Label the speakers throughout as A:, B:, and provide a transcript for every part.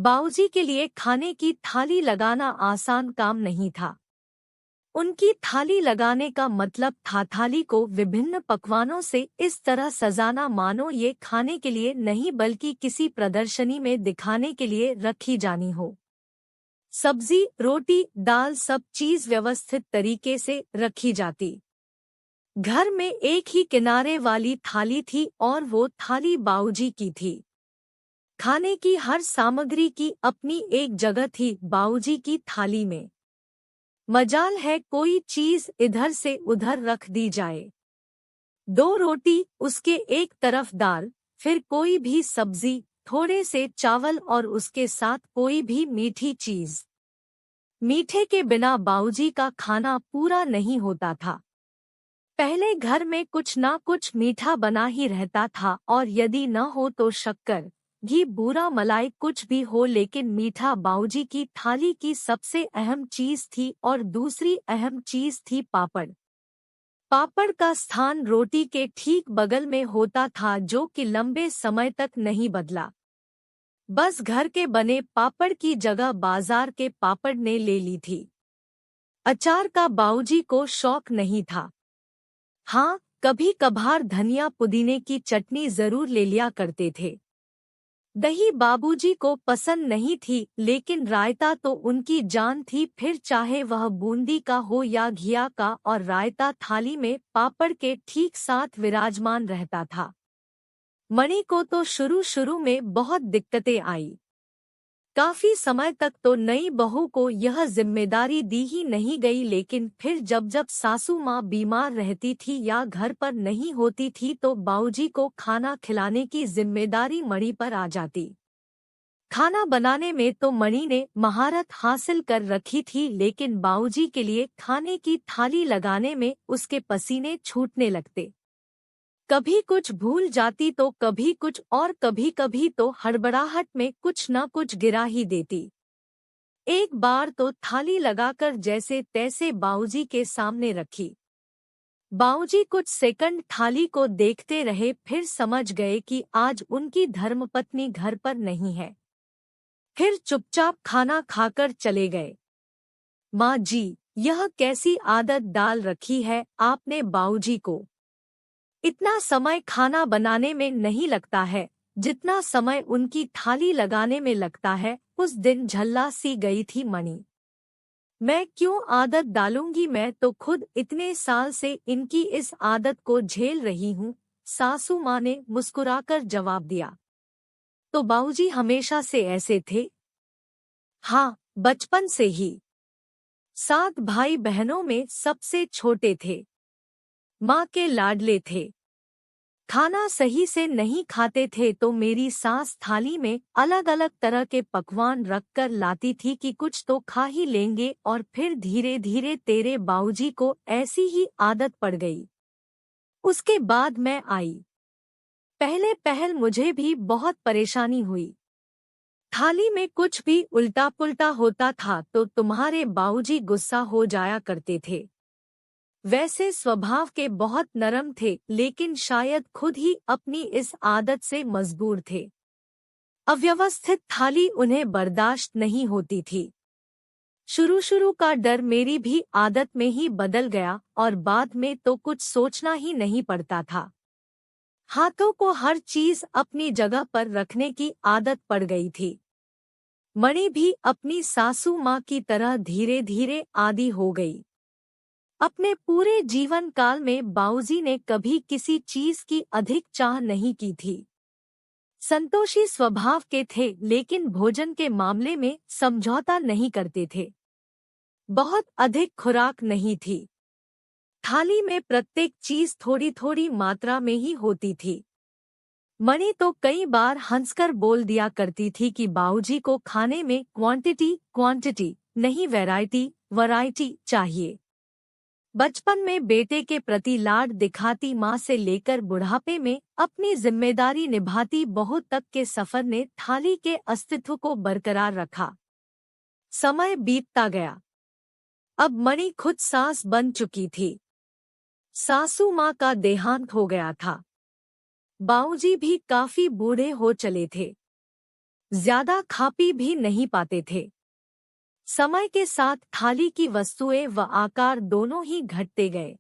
A: बाऊजी के लिए खाने की थाली लगाना आसान काम नहीं था। उनकी थाली लगाने का मतलब था थाली को विभिन्न पकवानों से इस तरह सजाना मानो ये खाने के लिए नहीं बल्कि किसी प्रदर्शनी में दिखाने के लिए रखी जानी हो। सब्जी, रोटी, दाल सब चीज व्यवस्थित तरीके से रखी जाती। घर में एक ही किनारे वाली थाली थी और वो थाली बाऊजी की थी। खाने की हर सामग्री की अपनी एक जगह थी बाऊजी की थाली में। मजाल है कोई चीज इधर से उधर रख दी जाए। दो रोटी, उसके एक तरफ दाल, फिर कोई भी सब्जी, थोड़े से चावल और उसके साथ कोई भी मीठी चीज। मीठे के बिना बाऊजी का खाना पूरा नहीं होता था। पहले घर में कुछ ना कुछ मीठा बना ही रहता था और यदि न हो तो शक्कर, घी, बूरा, मलाई कुछ भी हो, लेकिन मीठा बाऊजी की थाली की सबसे अहम चीज थी। और दूसरी अहम चीज थी पापड़। पापड़ का स्थान रोटी के ठीक बगल में होता था जो कि लंबे समय तक नहीं बदला। बस घर के बने पापड़ की जगह बाजार के पापड़ ने ले ली थी। अचार का बाऊजी को शौक नहीं था। हाँ, कभी कभार धनिया पुदीने की चटनी जरूर ले लिया करते थे। दही बाबूजी को पसंद नहीं थी, लेकिन रायता तो उनकी जान थी, फिर चाहे वह बूंदी का हो या घिया का, और रायता थाली में पापड़ के ठीक साथ विराजमान रहता था। मणि को तो शुरू शुरू में बहुत दिक्कतें आई। काफी समय तक तो नई बहू को यह जिम्मेदारी दी ही नहीं गई, लेकिन फिर जब जब सासू माँ बीमार रहती थी या घर पर नहीं होती थी तो बाऊजी को खाना खिलाने की जिम्मेदारी मणि पर आ जाती। खाना बनाने में तो मणि ने महारत हासिल कर रखी थी, लेकिन बाऊजी के लिए खाने की थाली लगाने में उसके पसीने छूटने लगते। कभी कुछ भूल जाती तो कभी कुछ, और कभी कभी तो हड़बड़ाहट में कुछ न कुछ गिरा ही देती। एक बार तो थाली लगाकर जैसे तैसे बाऊजी के सामने रखी। बाऊजी कुछ सेकंड थाली को देखते रहे, फिर समझ गए कि आज उनकी धर्मपत्नी घर पर नहीं है। फिर चुपचाप खाना खाकर चले गए। माँ जी, यह कैसी आदत डाल रखी है आपने बाऊजी को। इतना समय खाना बनाने में नहीं लगता है जितना समय उनकी थाली लगाने में लगता है। उस दिन झल्ला सी गई थी मणि। मैं क्यों आदत डालूंगी, मैं तो खुद इतने साल से इनकी इस आदत को झेल रही हूँ, सासू माँ ने मुस्कुराकर जवाब दिया। तो बाऊजी हमेशा से ऐसे थे? हाँ, बचपन से ही। 7 भाई बहनों में सबसे छोटे थे। माँ के लाडले थे। खाना सही से नहीं खाते थे तो मेरी सास थाली में अलग अलग तरह के पकवान रखकर लाती थी कि कुछ तो खा ही लेंगे, और फिर धीरे धीरे तेरे बाऊजी को ऐसी ही आदत पड़ गई। उसके बाद मैं आई। पहले पहल मुझे भी बहुत परेशानी हुई। थाली में कुछ भी उल्टा पुल्टा होता था तो तुम्हारे बाऊजी गुस्सा हो जाया करते थे। वैसे स्वभाव के बहुत नरम थे, लेकिन शायद खुद ही अपनी इस आदत से मजबूर थे। अव्यवस्थित थाली उन्हें बर्दाश्त नहीं होती थी। शुरू शुरू का डर मेरी भी आदत में ही बदल गया और बाद में तो कुछ सोचना ही नहीं पड़ता था। हाथों को हर चीज अपनी जगह पर रखने की आदत पड़ गई थी। मणि भी अपनी सासू माँ की तरह धीरे धीरे आदी हो गई। अपने पूरे जीवन काल में बाऊजी ने कभी किसी चीज की अधिक चाह नहीं की थी। संतोषी स्वभाव के थे, लेकिन भोजन के मामले में समझौता नहीं करते थे। बहुत अधिक खुराक नहीं थी। थाली में प्रत्येक चीज थोड़ी थोड़ी मात्रा में ही होती थी। मणि तो कई बार हंसकर बोल दिया करती थी कि बाऊजी को खाने में क्वांटिटी क्वांटिटी नहीं वैरायटी वैरायटी चाहिए। बचपन में बेटे के प्रति लाड दिखाती माँ से लेकर बुढ़ापे में अपनी जिम्मेदारी निभाती बहू तक के सफर ने थाली के अस्तित्व को बरकरार रखा। समय बीतता गया। अब मणि खुद सास बन चुकी थी। सासू माँ का देहांत हो गया था। बाऊजी भी काफी बूढ़े हो चले थे। ज्यादा खा पी भी नहीं पाते थे। समय के साथ थाली की वस्तुएं व आकार दोनों ही घटते गए।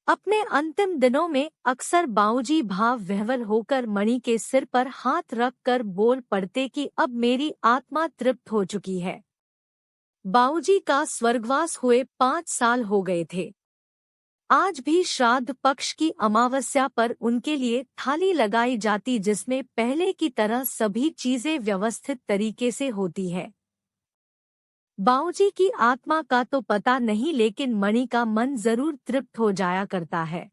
A: अपने अंतिम दिनों में अक्सर बाऊजी भाव विह्वल होकर मणि के सिर पर हाथ रख कर बोल पड़ते कि अब मेरी आत्मा तृप्त हो चुकी है। बाऊजी का स्वर्गवास हुए 5 साल हो गए थे। आज भी श्राद्ध पक्ष की अमावस्या पर उनके लिए थाली लगाई जाती, जिसमें पहले की तरह सभी चीजें व्यवस्थित तरीके से होती है। बाऊजी की आत्मा का तो पता नहीं, लेकिन मणि का मन जरूर तृप्त हो जाया करता है।